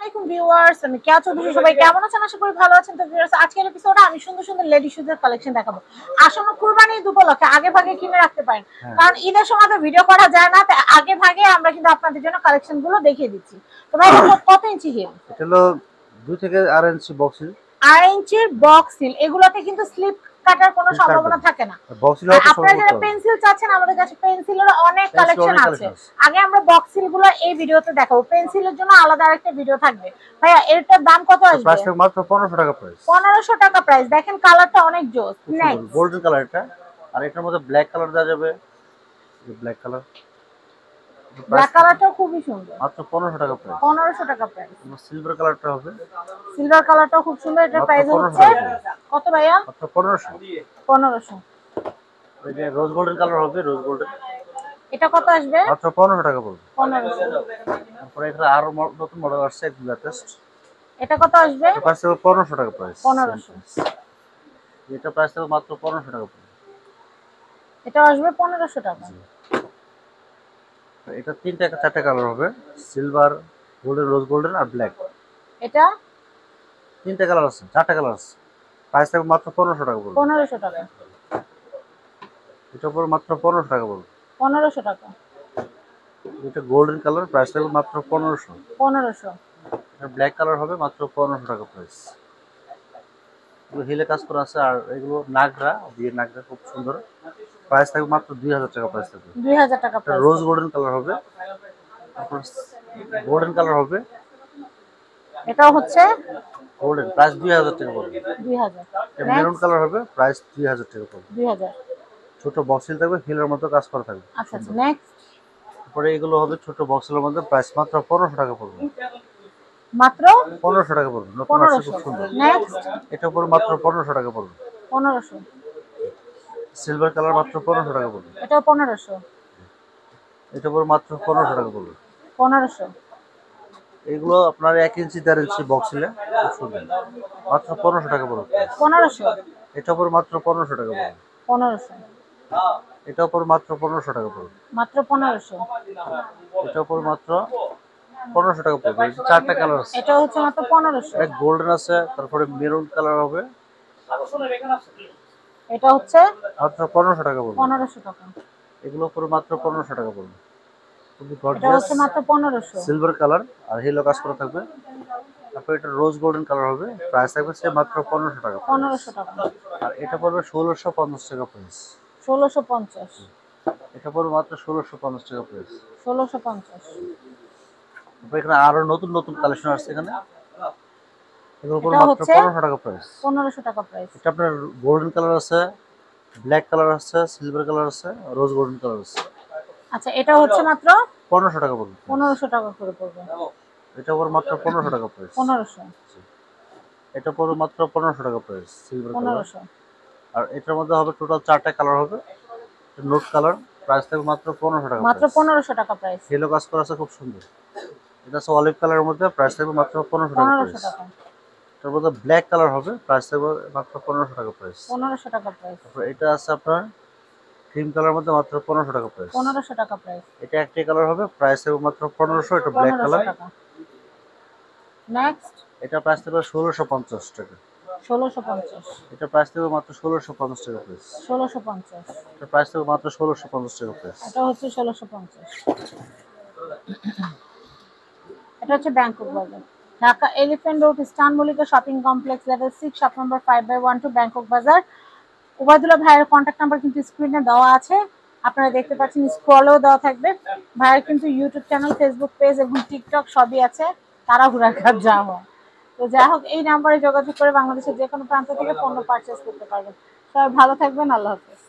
আসসালামাইকুম ভিউয়ার্স, আমি কেয়া চৌধুরী। সবাই কেমন আছেন? আশা করি ভালো আছেন। তো ভিউয়ার্স, আজকের এপিসোডে আমি সুন্দর সুন্দর লেডি শুজের কালেকশন দেখাবো। আসন্ন কুরবানি ঈদ উপলক্ষে আগে ভাগে কিনে রাখতে পারেন, কারণ ঈদের সময় তো ভিডিও করা যায় না, তাই আগে ভাগে আমরা কিন্তু আপনাদের জন্য কালেকশন গুলো দেখিয়ে দিচ্ছি। তো ভাই, কত ইঞ্চি হিল? এটা হলো 2 থেকে 8 ইঞ্চি বক্স হিল। 8 ইঞ্চির বক্স হিল, এগুলোতে কিন্তু স্লিপ কাটার কোনো সম্ভাবনা থাকে না। বক্স হিল আর হয়তো আপনারা সবাই যারা করতে পারবে। পেন্সিল চাচ্ছেন, আমাদের কাছে পেন্সিলের অনেক পেন্সিল কালেকশন অনেক আছে। কালেকশন আছে। আগে আমরা বক্স হিল গুলো এই ভিডিওতে দেখাবো, পেন্সিলের জন্য আলাদা আরেকটা ভিডিও থাকবে। ভাইয়া, এটার দাম কত আসবে? প্রাইস মাত্র 1500 টাকা প্রাইস। 1500 টাকা প্রাইস। দেখেন কালারটা অনেক জোস। নেক্সট, গোল্ডেন কালার এটা। আর এটার মধ্যে ব্ল্যাক কালার দেওয়া যাবে। এই ব্ল্যাক কালার। ব্ল্যাক কালারটাও খুবই সুন্দর। মাত্র 1500 টাকা প্রাইস। 1500 টাকা প্রাইস। সিলভার কালারটা হবে। সিলভার কালারটাও খুব সুন্দর। এটার প্রাইস হচ্ছে কত ভাইয়া? মাত্র 1500। 1500। এই যে রোজ গোল্ডেন কালার হবে, রোজ গোল্ডেন। এটা কত আসবে? মাত্র 1500 টাকা পড়বে। 1500। তারপরে এখানে আরো নতুন মডেল আসছে, একদম লেটেস্ট। এটা কত আসবে? এটা প্রাইস হবে 1500 টাকা প্রাইস। 1500। এটা প্রাইস হবে মাত্র 1500 টাকা পড়বে। এটা আসবে 1500 টাকা। এটা 4টা কালার হবে, সিলভার, গোল্ডেন, রোজ গোল্ডেন আর ব্ল্যাক। এটা 3টা কালার আছে, 4টা কালার আছে। প্রাইস থাকবে মাত্র 1500 টাকা পড়বে। 1500 টাকা। এটা পড়বে মাত্র 1500 টাকা পড়বে। 1500 টাকা। এটা গোল্ডেন কালার, প্রাইস থাকবে মাত্র 1500। 1500। এটা ব্ল্যাক কালার হবে, মাত্র 1500 টাকা প্রাইস। এগুলো হিলে কাজ করা আছে, আর এগুলো নাগরা দিয়ে, নাগরা খুব সুন্দর। প্রাইস থাকবে মাত্র 2000 টাকা প্রাইস থাকবে। 2000 টাকা প্রাইস। রোজ গোল্ডেন কালার হবে, তারপর গোল্ডেন কালার হবে। এটা হচ্ছে গোল্ডেন, প্রাইস 2000 টাকা পড়বে। 2000। এটা মেরুন কালার হবে, প্রাইস 2000 টাকা পড়বে। 2000। ছোট বক্স হিল থাকবে, হিলের মতো কাজ করা থাকবে। আচ্ছা আচ্ছা, নেক্সট। তারপরে এগুলো হবে ছোট বক্সের মধ্যে, প্রাইস মাত্র 1500 টাকা পড়বে। মাত্র 1500 টাকা পড়বে। নতুন আসছে, খুব 1500। সুন্দর। নেক্সট। এটা পড়বে মাত্র 1500 টাকা পড়বে। 1500। সিলভার কালার মাত্র 1500 টাকা পড়বে। এটাও 1500। এটা পড়বে মাত্র 1500 টাকা পড়বে। 1500। এগুলো আপনার 1 ইঞ্চি 1.5 ইঞ্চি বক্স হিলে, খুব সুন্দর। মাত্র 1500 টাকা পড়বে। 1500। এটা পড়বে মাত্র 1500 টাকা পড়বে। 1500। এটা পড়বে মাত্র 1500 টাকা পড়বে। মাত্র 1500। এটা পড়বে মাত্র 1500 টাকা পড়বে। এই 4টা কালার আছে। এটা হচ্ছে মাত্র 1500। এক গোল্ডেন আছে, তারপরে মেরুন কালার হবে। এটা হচ্ছে মাত্র 1500 টাকা পড়বে। 1500 টাকা। এগুলো পড়বে মাত্র 1500 টাকা পড়বে। খুবই এটা গর্জিয়াস, হচ্ছে মাত্র 1500। সিলভার কালার আর হিলো কাজ করা থাকবে। তারপর এটা রোজ গোল্ডেন কালার হবে, প্রাইস থাকবে সে মাত্র 1500 টাকা। 1500 টাকা। আর এটা পড়বে 1650 টাকা প্রাইস। 1650। এটা পড়বে মাত্র 1650 টাকা প্রাইস। 1650। তারপর এখানে আরো নতুন নতুন কালেকশন আসছে এখানে। এগুলো পড়বে এটা মাত্র হচ্ছে 1500 টাকা প্রাইস। 1500 টাকা প্রাইস। এটা আপনার গোল্ডেন কালার আছে, ব্ল্যাক কালার আছে, সিলভার কালার আছে, রোজ গোল্ডেন কালার আছে। আচ্ছা, এটা হচ্ছে মাত্র 1500 টাকা পড়বে। 1500 টাকা করে পড়বে। এটা পড়বে মাত্র 1500 টাকা প্রাইস। 1500। এটা পড়বে মাত্র 1500 টাকা প্রাইস, সিলভার কালার। 1500। আর এটার মধ্যে হবে টোটাল 4টা কালার হবে। নোট কালার, প্রাইস থাকবে মাত্র 1500 টাকা। মাত্র 1500 টাকা প্রাইস। হিলো কাজ করা আছে, খুব সুন্দর। এটা আছে অলিভ কালারের মধ্যে, প্রাইস থাকবে মাত্র 1500 টাকা প্রাইস। 1500 টাকা। এটার মধ্যে ব্ল্যাক কালার হবে, প্রাইস থাকবে মাত্র 1500 টাকা প্রাইস। 1500 টাকা প্রাইস। তারপর এটা আছে আপনার ক্রিম কালার মধ্যে, মাত্র 1500 টাকা প্রাইস। 1500 টাকা প্রাইস। এটা একটাই কালার হবে, প্রাইস থাকবে মাত্র 1500। এটা ব্ল্যাক 1500 কালার। টাকা। নেক্সট। এটা প্রাইস থাকবে 1650 টাকা। 1650। এটা প্রাইস থাকবে মাত্র 1650 টাকা প্রাইস। 1650। এটা প্রাইস থাকবে মাত্র 1650 টাকা প্রাইস। এটা হচ্ছে 1650। এটা হচ্ছে Bangkok Bazaar, Dhaka Elephant Road, স্টান Mallika shopping complex, level 6, shop number 5/12, Bangkok Bazaar. Ubaidullah ভাইয়ের কন্ট্যাক্ট নাম্বার কিন্তু স্ক্রিনে দেওয়া আছে, আপনারা দেখতে পাচ্ছেন, স্ক্রলেও দেওয়া থাকবে। ভাইয়ের কিন্তু ইউটিউব চ্যানেল, ফেসবুক পেজ এবং টিকটক সবই আছে, তাড়াহুড়ার কাজ যা হয়। তো যাই হোক, এই নাম্বারে যোগাযোগ করে বাংলাদেশের যে কোনো প্রান্ত থেকে পণ্য পারচেস করতে পারবেন। সবাই ভালো থাকবেন, আল্লাহ হাফেজ।